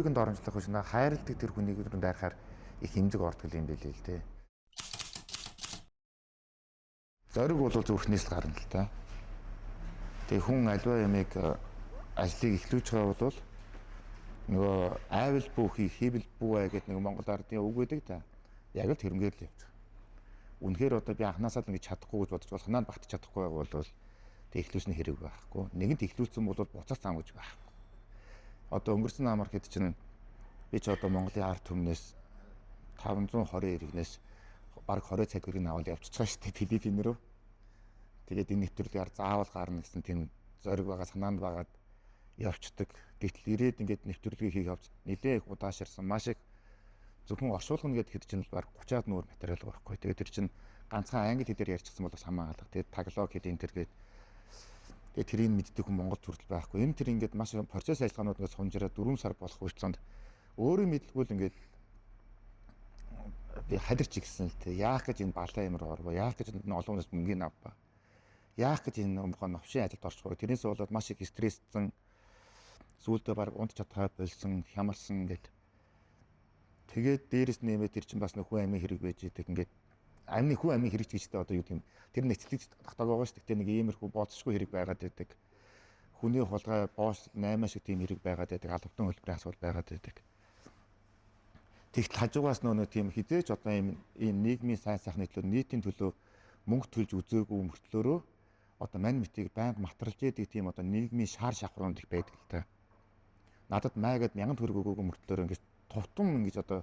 өөрийг нь доромжлох биш наа хайрладаг тэр хүнийг дайрахаар их хэмжиг ордог юм билээ л дээ. Зориг бол зүрхнээс л гарна л та. Тэгээ хүн альва ямиг ажлыг эхлүүлж байгаа бол нөгөө айвал бүхий хийвэл бүү гэдэг нэг Монгол ардын үг гэдэг та. Яг л тэрнгээр л явж байгаа. Үнэхээр одоо би анханасаа л ингэж чадахгүй гэж бодож бол санаанд багтаж чадахгүй байгаа бол тэг эхлүүлсэн хэрэг байхгүй. Нэгэнт эхлүүлсэн бол буцаас зам гэж байхгүй. Одоо өнгөрсөн амар хэд чинь би ч одоо Монголын ард түмнээс 520 иргэнээс баг 20 цаг хүрийн аваад явчихж байгаа шүү дээ Филиппин рүү. Тэгээд энэ нэвтрүүлгээр заавал гарна гэсэн тийм зориг байгаа санаанд байгаад явцдаг. Гэтэл ирээд ингээд нэвтрүүлгийг хийх явц нэлээ их удаашрсан маш их зөвхөн оршуулгана гэдэг хэд чинь баг 30-аад нүүр материал байхгүй. Тэгээд тэр чинь ганцхан англи хэлээр ярьчихсан бол самаа алга. Тэгээд таглог хэд энэ төр гээд тэгээд тэрийг мэддэг хүн Монгол төрөл байхгүй. Энэ тэр ингээд маш процесс ажиллагаануудаас сунжраа 4 сар болох хугацаанд өөрөө мэдлгүй л ингээд би хадирч игсэн л тэг. Яах гэж энэ балаа юмруу орвоо. Яах гэж энэ олоонос мөнгөний авбаа. Яах гэж энэ новшин ажилд орчихвоо. Тэрнээс болоод маш их стрессцэн зүйлдээ баг унт чадхаа болсон, хямарсан гэдэг. Тэгээд дээрэс нэмээ тэр чинь бас нөхөн амийн хэрэг байж идэг ингээд амны хүн амийн хэрэг гэжтэй одоо юу юм тэр нэцлэг тогтоог байгаа шүү дээ. Нэг иймэрхүү боцсохгүй хэрэг байгаад байдаг. Хүний хулгай боош 8 шиг тийм хэрэг байгаад байдаг. Албатан хөлбөрийн асуудал байгаад байдаг. Тэгт хажуугаас нөө тийм хизээч одоо ийм нийгмийн сайн сайхны төлөө нийтийн төлөө мөнгө төлж үзээгүй мөртлөөрөө одоо мань мэтийг байнга матралж яадаг тийм одоо нийгмийн шаар шавхрууд их байдаг л та. Надад майгаад 1000 төгрөг өгөөгүй мөртлөөрөө ингэж тутам ингэж одоо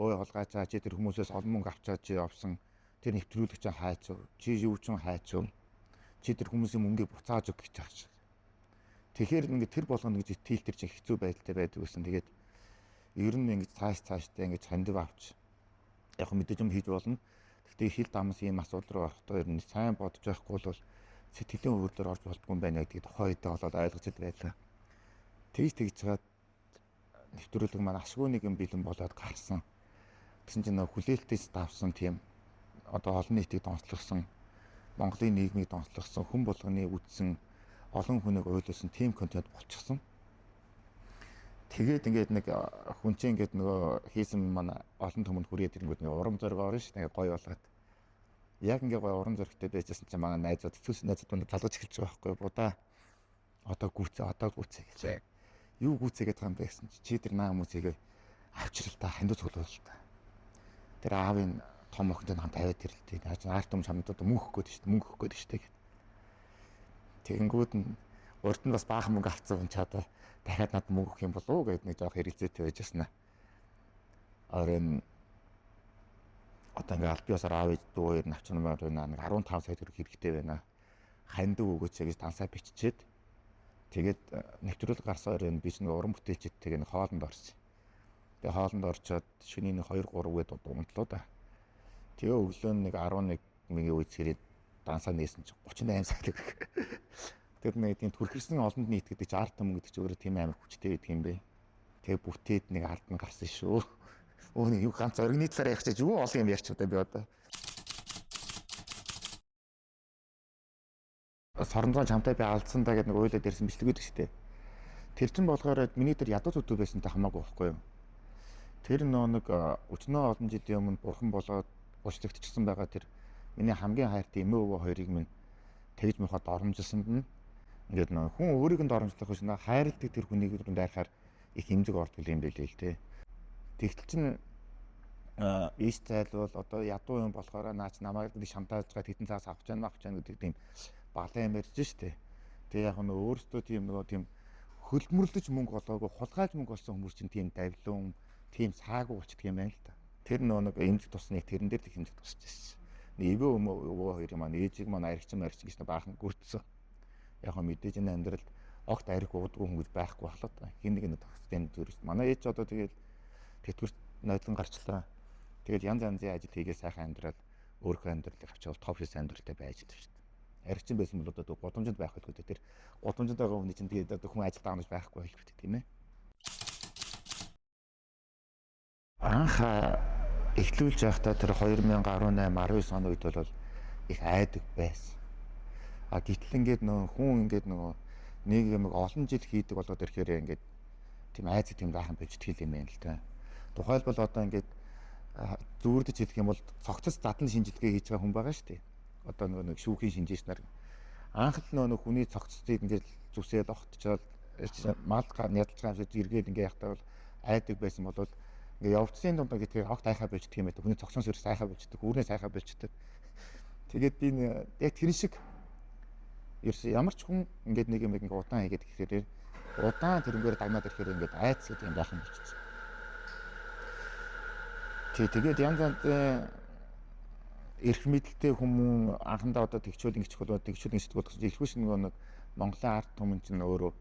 өө холгайцаа чи тэр хүмүүсээс олон мөнгө авчаад чи явсан тэр нэвтрүүлэг чинь хайч чи юу ч хайч чи тэр хүмүүсийн мөнгийг буцааж өг гэж байгаа. Тэгэхээр ингэ тэр болгоно гэж тэл тэр чинь хэцүү байдалтай байдаг гэсэн. Тэгээд ер нь ингэж цаашдаа ингэж хандив авч яг мэдээж юм хийж болно. Гэхдээ хил дамс ийм асуудал руу орохдоо ер нь сайн бодож байхгүй бол сэтгэлийн өвөрлөөр орж болдгүй юм байна гэдгийг хойдоо болоод ойлгоцод байлаа. Тэгж чагаад нэвтрүүлэг маань ашгүй нэг юм бэлэн болоод гарсан. Тэгсэн чинь нөө хүлээлтээс давсан тийм одоо олон нийтийг донцлогсон, Монголын нийгмийг донцлогсон, хүн болгоны үдсэн, олон хүнийг ойлгуулсан тийм контент болчихсон. Тэгээд ингээд нэг хүн чинь ингээд нөгөө хийсэн манай олон түмэнд хүрээд ирэнгүүт нэг урам зориг орно ш. Нэг гоё болоод. Яг ингээд гоё урам зоригтой байжсэн чинь манай найзууд төс найзууд залгаж эхэлж байгаа байхгүй будаа. Одоо гүцээ гэж. Юу гүцээгээд байгаа юм бэ гэсэн чи тэр наам үсэгээ авчрал та хандуц хөлөөл та. Тэр аавын том охинтой хамт аваад ирлээ. Наач арт юм чамдад мөнгө өгөх гээд шүү дээ. Мөнгө өгөх гээд шүү дээ. Тэгэнгүүт нь урд нь бас баахан мөнгө авцсан хүн чадаа дахиад надад мөнгө өгөх юм болов уу гэд нэг жоох хэрэгцээтэй байж яснаа. Орон одоо ингээ аль биесаар аав ээж дүү хоёр навчнамаар байна. Нэг 15 сая төгрөг хэрэгтэй байна. Хандив өгөөч гэж дансаа биччихэд тэгээд нэвтрүүлэг гарсан оройн би ч нэг уран бүтээлчдтэй нэг хоолнд орсон. Тэгээ хоолнд орчоод шөнийн 2 3 гээд дуундлоо да. Тэгээ өглөө нэг 11 мгийн үед сэрээд дансаа нээсэн чинь 38 сая төгрөг. Тэр нэг тийм түрхэрсэн олонд нийт гэдэг чинь ард юм гэдэг чинь өөрөө тийм амар хүчтэй байдаг юм бэ. Тэгээ бүтээд нэг ард нь гарсан шүү. Өөний юу ганц оригны талаар ярих чинь юу олон юм ярьч удаа би одоо. Сорногоо чамтай би алдсан да гэдэг нэг ойлоод ярьсан бичлэг үүдэх шүү дээ. Тэр чинь болохоор миний дээр ядуу зүтүү байсантай хамаагүй байхгүй юу. Тэр нэг өчнөө олон жилийн өмнө бурхан болоод уучлагдчихсан байгаа тэр миний хамгийн хайртай эмээ өвөө хоёрыг минь тэгж мохоод оромжилсанд нь ингээд нөө хүн өөрийг нь оромжлох биш наа хайрладаг тэр хүнийг дайрахаар их хэмжиг ордог юм билээ л дээ. Тэгтэл чинь ийш зайлвал одоо ядуу юм болохоор наач намайг нэг шантааж байгаа тэтэн цаас авч яана гэдэг тийм балаа юм ярьж штэ. Тэгээ яг нөө өөрөөсөө тийм нөгөө тийм хөлмөрлөж мөнгө олоогүй хулгайлж мөнгө олсон хүмүүс чинь тийм давлуун тийм саагүй болчихдаг юм байна л да. Тэр нэг эмзэг тусныг тэрэн дээр их хэмжих тусч байсан. Эвөө өвөө хоёрын маань ээжийг маань аригчин гэж нэг баахан гүрдсэн. Яг хөө мэдээж энэ амьдралд огт ариг уудгүй хүн гэж байхгүй болоо та. Хин нэг төгсдийн зүрх. Манай ээж одоо тэгээд тэтгэврт нойлон гарчлаа. Тэгээд янз янзын ажил хийгээ сайхан амьдрал өөрийнхөө амьдралыг авчаад топ шис амьдралтай байж байгаа шүү дээ. Аригчин байсан бол одоо гудамжинд байх байлгүй тэр гудамжинд байгаа хүний чинь тэгээд одоо хүн ажил даанаж байхгүй байлгүй тийм ээ. Анха эхлүүлж байхдаа тэр 2018 19 оны үед бол их айдаг байсан. Гэтэл ингээд нөө хүн ингээд нөгөө нэг юм олон жил хийдэг болоод ирэхээр ингээд тийм айц тийм баахан бэлтгэл юм байна л да. Тухайлбал одоо ингээд зүүрдэж хэлэх юм бол цогцос задлан шинжилгээ хийж байгаа хүн байгаа шүү дээ. Одоо нэг шүүхийн шинжээчнэр анх л нөгөө хүний цогцсыг ингээд зүсээд огтчоод мал ядалж байгаа юм шиг эргээд ингээд явахдаа бол айдаг байсан бол ингээд явцын дунд гэдгээр огт айхаа болждөг юм байдаг. Хүний цогцон сүрс айхаа болждөг, хүүрнээс айхаа болждөг. Тэгээд би яг тэр шиг ямар ч хүн ингээд нэг юм ингээд удаан хийгээд гэхээр удаан тэрнгээр дагнаад ирэхээр ингээд айц гэдэг юм байх юм болчихсон. Тэгээд янз янзын эрх мэдэлтэй хүмүүс анхандаа одоо тэгчүүл ингэчих бол тэгчүүл ингэ сэтгүүл гэсэн чинь ихвэс нэг Монголын ард түмэн чинь өөрөө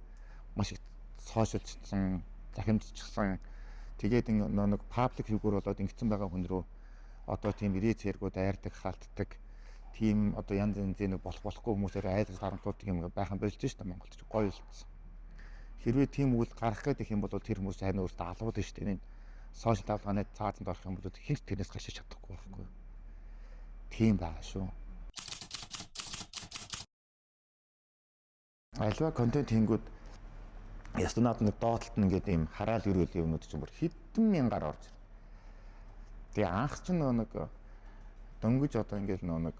маш их сошиалчсан, захимжчихсан. Тэгээд нэг паблик фигур болоод ингэсэн байгаа хүн рүү одоо тийм ирээ цэргүүд айрдаг, халтдаг, тийм одоо янз янзын нэг болохгүй хүмүүсээр айлгаж гаргамтууд юм байхан болж шүү дээ Монголд ч гоё болчихсон. Хэрвээ тийм үйл гарах гэдэг юм бол тэр хүмүүс сайн өөртөө албад шүү дээ. Сошиал давлгааны цаазанд орох юм бол хинч тэрнээс гашиж чадахгүй байхгүй. Тийм байгаа шүү. Альва контент хийнгүүд ястунаад нэг доотлолт ингээд ийм хараал ирүүл юмнууд чинь бүр хэдэн мянгаар орж ирнэ. Тэгээ анх ч нэг дөнгөж одоо ингээд нэг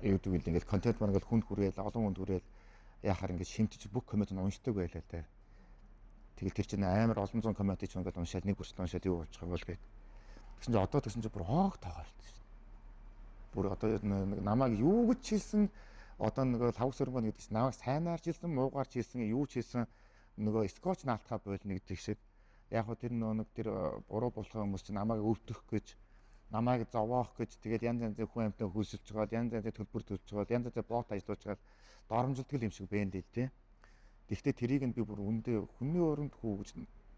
YouTube ингээд контент маань ингээд хүнд хүрээл олон хүнд хүрээл яхаар ингээд шимтэж бүх коммент нь уншдаг байлаа те. Тэгэл тэр чинь амар олон зуун коммент ч ингээд уншаад нэг бүрчлэн уншаад юу болчих юм бол гээд. Тэгсэн чинь одоо тэгсэн чинь бүр хоог таагаалт. Бүр одоо намайг юу гэж хэлсэн одоо нөгөө лав сөрөнгө гэдэг чинь намайг сайнаар ч хэлсэн муугаар ч хэлсэн юу ч хэлсэн нөгөө скотч наалтхаа болно гэдэг шиг яг хөө тэр нэг тэр буруу булхаа хүмүүс чинь намайг өвдөх гэж намайг зовоох гэж тэгээд янз янзын хүн амьтаа хөлсөлж байгаа янз янзын төлбөр төлж байгаа янз янзын бот ажиллаж байгаа доромжилдаг юм шиг байна дээ тий. Гэхдээ тэрийг нь би бүр үндэ хүний өрөнд хүү гэж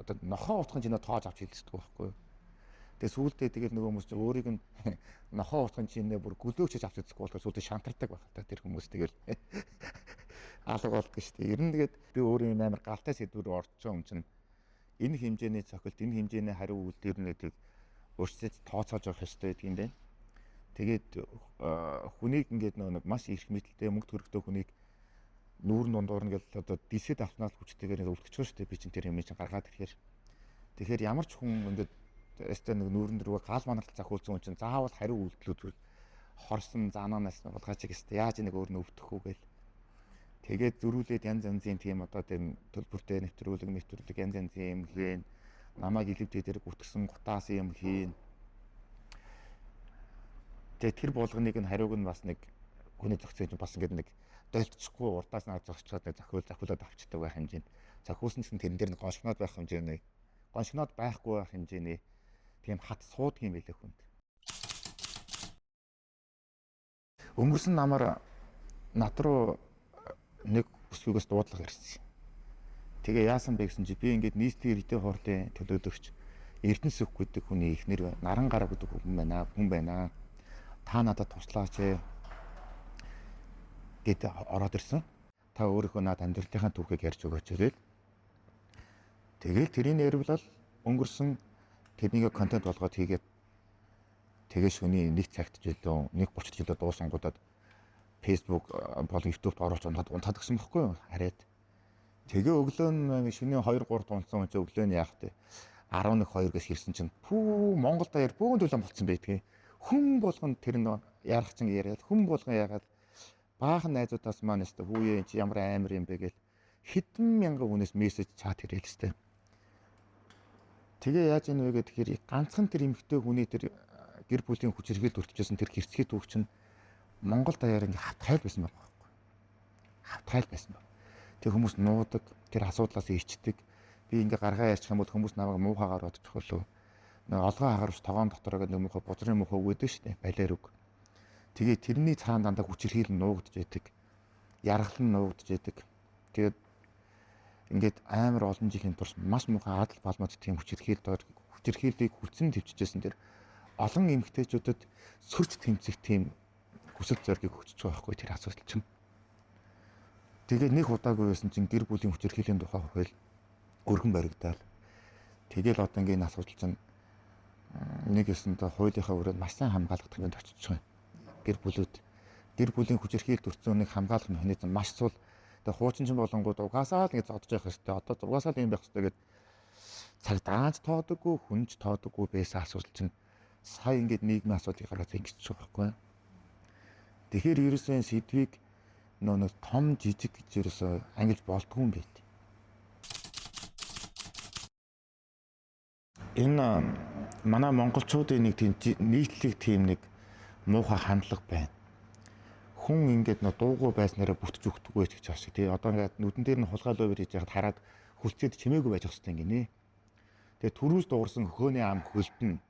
одоо нохоо утгын чинь тоож авч хэлдэг байхгүй юу. Тэгээ сүүлдээ тэгээд нөгөө хүмүүс чинь өөрийг нь нохоо утгын чинь бүр гөлөөчж авч хэлдэг болохоор сүүлдээ шантардаг байх та тэр хүмүүс тэгэл алга болдог шүү дээ. Ер нь тэгээд би өөрийн амар галтай сэдвээр орж байгаа юм чинь энэ хэмжээний цохилт энэ хэмжээний хариу үйлдэл нэг өөрсдөө тооцоож явах хэрэгтэй гэдэг юм байна. Тэгээд хүнийг ингээд нэг маш их мэдлэлтэй мөнгө төрөхтэй хүнийг нүүрэн дундуур нь гэдэг одоо дисэд авснаас хүчтэйгээр өвдөгч шүү дээ. Би чинь тэр юм чинь гаргаад ирэхээр. Тэгэхээр ямар ч хүн ингээд эстэ нэг нүүрэн дөрөв гал манарт захиулсан хүн чинь заавал хариу үйлдэлүүд хорсон занаанаас болгаач гэстэй яаж нэг өөр нь өвдөх үү гээл. Тэгээд зөрүүлээд янз янзын тийм одоо тийм төлбөртэй нэвтрүүлэг янз янзын юм хийн. Намайг илэвдээ дээр гүтгсэн гутаас юм хийн. Тэгээд тэр болгоныг нь хариуг нь бас нэг хүний зохицож бас ингээд нэг дойлтчихгүй урдаас нь зогсчоод захиулаад авчдаг байх хэмжээнд захиулсан гэсэн тэрэн дээр нэг гоншгноод байх хэмжээний гоншгноод байхгүй байх хэмжээний тийм хат суудаг юм билээ хүнд. Өнгөрсөн намаар над руу нэг бүсгүйгээс дуудлага ирсэн. Тэгээ яасан бэ гэсэн чи би ингээд нийслэлийн эрдээ хорлын төлөөлөгч Эрдэнэс Сүх гэдэг хүний эхнэр Наран гараа гэдэг хүн байна. Та надад туслаач гэд ороод ирсэн. Та өөрийнхөө над амьдралынхаа түүхийг ярьж өгөөч гэдэг. Тэгэл тэрийн ярилбал өнгөрсөн тэрнийг контент болгоод хийгээд тэгээ шөнийн нэг цагт жилдөө 1:30 жилдөө дуусангуудад Facebook болон YouTube-д оруулж унтаад гисэн бохгүй юу хараад. Тэгээ өглөө нь шөнийн 2-3 унтсан хүн чинь өглөө нь яах вэ? 11-2-гээс ирсэн чинь пүү Монгол даяар бөөн төлөм болцсон байдгийг. Хүн болгон тэр нь ярах чинь яриад хүн болгон яагаад баахан найзуудаас маань өстө хүүе чи ямар амар юм бэ гэл хэдэн мянган хүнээс мессеж чат ирээл өстө. Тэгээ яаж ийм вэ гэхээр ганцхан тэр эмэгтэй хүний тэр гэр бүлийн хүч хэрхэлд өртөжсэн тэр гэрцхий түүх чинь Монгол даяар ингээ хавтгайл байсан байгаа байхгүй. Хавтгайл байсан баг. Тэг хүмүүс нуудаг, тэр асуудлаас ичдэг. Би ингээ гаргаа ярьчих юм бол хүмүүс намайг муухагаар бодчих болов. Нэг олгоо хагарч тогоон дотор гэдэг нэг муухай бузрын муухай өгөөд шүү дээ. Балер үг. Тэгээ тэрний цаана дандаа хүчирхийл нуугдж байдаг. Яргалан нуугдж байдаг. Тэгээд ингээд амар олон жилийн турш маш муухай адал балмууд тийм хүчирхийлийг хүлцэн төвчжсэн тэр олон эмэгтэйчүүдэд сөрч тэмцэх тийм хүсэл зориг өгч байгаа байхгүй тэр асуудал чинь. Тэгээд нэг удаагүй байсан чинь гэр бүлийн хүчирхийллийн тухай хууль өргөн баригдаад тэгэл одоо ингээд энэ асуудал чинь нэг ёсонтой хуулийнхаа өрөөнд маш сайн хамгаалагдах юм очиж байгаа. Гэр бүлийн хүчирхийлд өртсөн хүнийг хамгаалах механизм маш сул Тэгээ хуучин ч болонгууд угаасаа л ингэ зодож явах хэрэгтэй. Одоо угаасаа л юм байх хэрэгтэй гэд цаг дааж тоодоггүй, хүнж тоодоггүй байсан асуудал чинь сая ингээд нийгмийн асуудлыг гараад ингэчих байгаа байхгүй. Тэгэхээр ерөөсөө сэдвийг нэг том жижиг гэж ерөөсөө ангилж болдгүй юм байт. Энэ манай монголчуудын нэг тийм нийтлэг тийм нэг муухай хандлага байна. Хүн ингээд дуугүй байснараа бүтэж өгдөггүй гэж байгаа шиг тий. Одоо ингээд нүдэн дээр нь хулгайлуу бирж яхад хараад хөлцөөд чимээгүй байж байгаа хэвчээ гинэ. Тэгээ түрүүс дуурсан хөөний ам хөлтөн.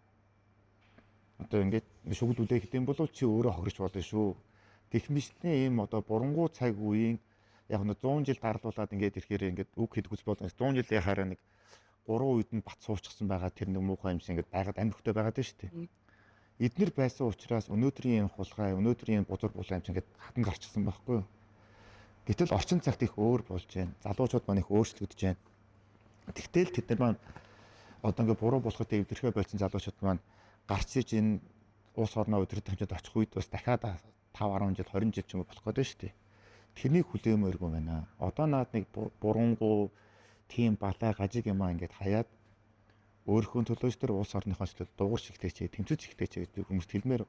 Одоо ингээд шүглүүлэх гэдэм бол чи өөрөө хохирч болно шүү. Гэх мэтлэн ийм одоо бурангуй цаг үеийн яг 100 жил дарлуулад ингээд ирэхээр ингээд үг хэлгүүц болно. 100 жилийн хараа нэг 3 үед нь бат суучсан байгаа тэр нэг муухай юм шиг ингээд байгаад амьдтай байгаад байна шүү дээ. Эднэр байсан учраас өнөөдрийн энэ хулгай, өнөөдрийн бузар булаа юм чинь ингээд хатан гарчсан байхгүй юу? Гэтэл орчин цагт их өөр болж байна. Залуучууд маань их өөрчлөгдөж байна. Тэгтэл тэд нар маань одоо ингээд буруу болоход эвдэрхээ болсон залуучууд маань гарч иж энэ улс орноо өдрөд хэмжээд очих үед бас дахиад 5-10 жил, 20 жил ч юм уу болох гэдэг шүү дээ. Тэрнийг хүлээмээргүй байна. Одоо наад нэг бурангуй тийм балай гажиг юм аа ингээд хаяад өөрийнхөө төлөөс төр улс орныхоос төлөө дуугар шигтээч, тэмцэж шигтээч гэж хүмүүст хэлмээр.